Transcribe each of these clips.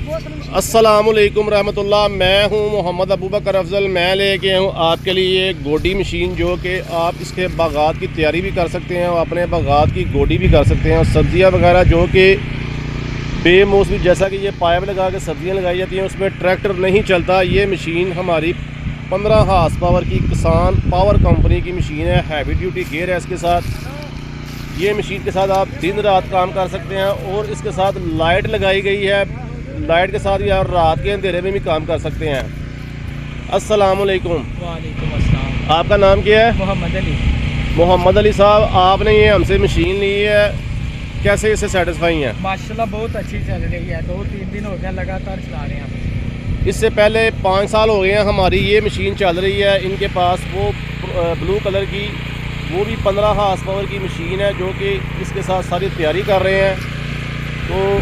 अस्सलामुअलैकुम रहमतुल्लाह। मैं हूं मोहम्मद अबू बकर अफजल। मैं लेके आया हूं आपके लिए गोडी मशीन, जो कि आप इसके बागात की तैयारी भी कर सकते हैं और अपने बागात की गोडी भी कर सकते हैं। और सब्ज़ियां वगैरह जो कि बेमौसमी, जैसा कि ये पाइप लगा के सब्ज़ियां लगाई जाती हैं, उसमें ट्रैक्टर नहीं चलता। ये मशीन हमारी 15 हार्स पावर की किसान पावर कंपनी की मशीन है। हैवी ड्यूटी गेयर है इसके साथ। ये मशीन के साथ आप दिन रात काम कर सकते हैं और इसके साथ लाइट लगाई गई है। लाइट के साथ भी आप रात के अंधेरे में भी काम कर सकते हैं। अस्सलाम वालेकुम। वालेकुम अस्सलाम। आपका नाम क्या है? मोहम्मद अली। मोहम्मद अली साहब, आपने ये हमसे मशीन ली है, कैसे इससे सेटिस्फाई हैं? माशाल्लाह बहुत अच्छी चल रही है। 2-3 दिन हो गया लगातार चला रहे हैं। इससे पहले 5 साल हो गए हैं हमारी ये मशीन चल रही है। इनके पास वो ब्लू कलर की, वो भी 15 हार्स पावर की मशीन है, जो कि इसके साथ सारी तैयारी कर रहे हैं। तो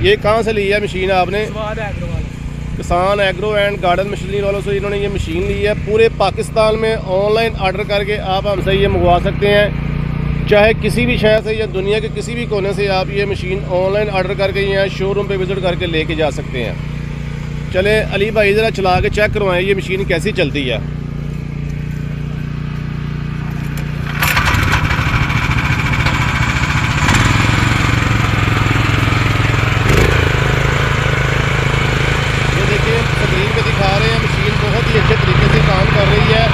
ये कहाँ से ली है मशीन आपने? किसान एग्रो एंड गार्डन मशीनरी वालों से इन्होंने ये मशीन ली है। पूरे पाकिस्तान में ऑनलाइन ऑर्डर करके आप हमसे ये मंगवा सकते हैं। चाहे किसी भी शहर से या दुनिया के किसी भी कोने से आप ये मशीन ऑनलाइन ऑर्डर करके यहाँ शोरूम पे विज़िट करके लेके जा सकते हैं। चले अली भाई, ज़रा चला के चेक करवाएं ये मशीन कैसी चलती है। स्क्रीन पे दिखा रहे हैं, मशीन बहुत ही अच्छे तरीके से काम कर रही है।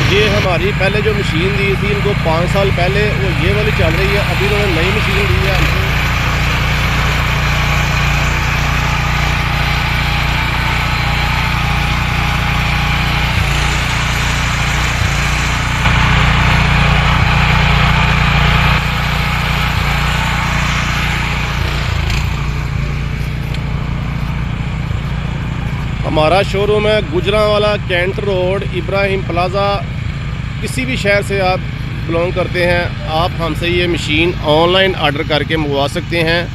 ये हमारी पहले जो मशीन दी थी इनको 5 साल पहले, वो ये वाली चल रही है। अभी इन्होंने नई मशीन दी है हमसे। हमारा शोरूम है Gujranwala, cantt road, Ibrahim plaza. किसी भी शहर से आप बिलोंग करते हैं, आप हमसे ये मशीन ऑनलाइन ऑर्डर करके मंगवा सकते हैं।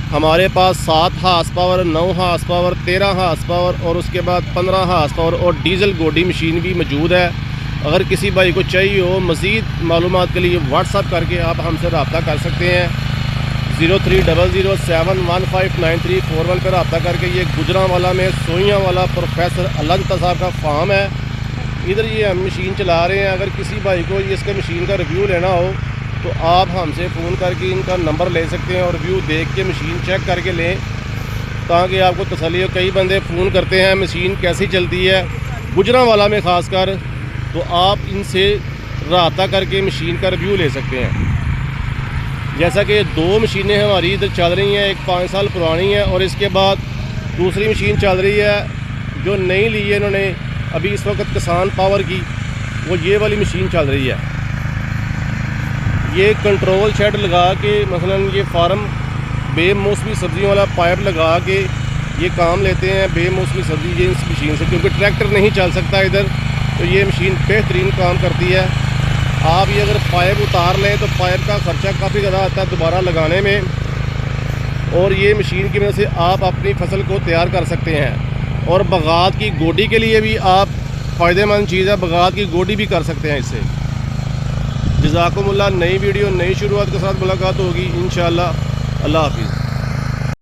हमारे पास 7 horse power, 9 horse power, 13 horse power और उसके बाद 15 हार्स पावर और डीजल गोडी मशीन भी मौजूद है। अगर किसी भाई को चाहिए हो मज़ीद मालूमात के लिए व्हाट्सअप करके आप हमसे रब्ता कर सकते हैं। 030071159341 पर रब्ता करके। ये गुजरांवाला में सोइयां वाला प्रोफेसर अलंता साहब का फार्म है, इधर ये हम मशीन चला रहे हैं। अगर किसी भाई को ये इसका मशीन का रिव्यू लेना हो तो आप हमसे फ़ोन करके इनका नंबर ले सकते हैं और रिव्यू देख के मशीन चेक करके लें, ताकि आपको तसल्ली हो। कई बंदे फ़ोन करते हैं मशीन कैसी चलती है गुजरांवाला में ख़ासकर, तो आप इनसे रब्ता करके मशीन का रिव्यू ले सकते हैं। जैसा कि 2 मशीनें हमारी इधर चल रही हैं, एक 5 साल पुरानी है और इसके बाद दूसरी मशीन चल रही है जो नई ली है इन्होंने अभी इस वक्त किसान पावर की, वो ये वाली मशीन चल रही है। ये कंट्रोल शेड लगा के, मसलन ये फार्म बेमौसमी सब्ज़ियों वाला पाइप लगा के ये काम लेते हैं बेमौसमी सब्ज़ी ये इस मशीन से, क्योंकि ट्रैक्टर नहीं चल सकता इधर, तो ये मशीन बेहतरीन काम करती है। आप ये अगर पाइप उतार लें तो पाइप का ख़र्चा काफ़ी ज़्यादा आता है दोबारा लगाने में, और ये मशीन की वजह से आप अपनी फसल को तैयार कर सकते हैं। और बागात की गोडी के लिए भी आप फ़ायदेमंद चीज़ है, बागात की गोडी भी कर सकते हैं इससे। जज़ाकुमुल्लाह। नई वीडियो नई शुरुआत के साथ मुलाकात होगी इंशाअल्लाह। अल्लाह हाफ़िज़।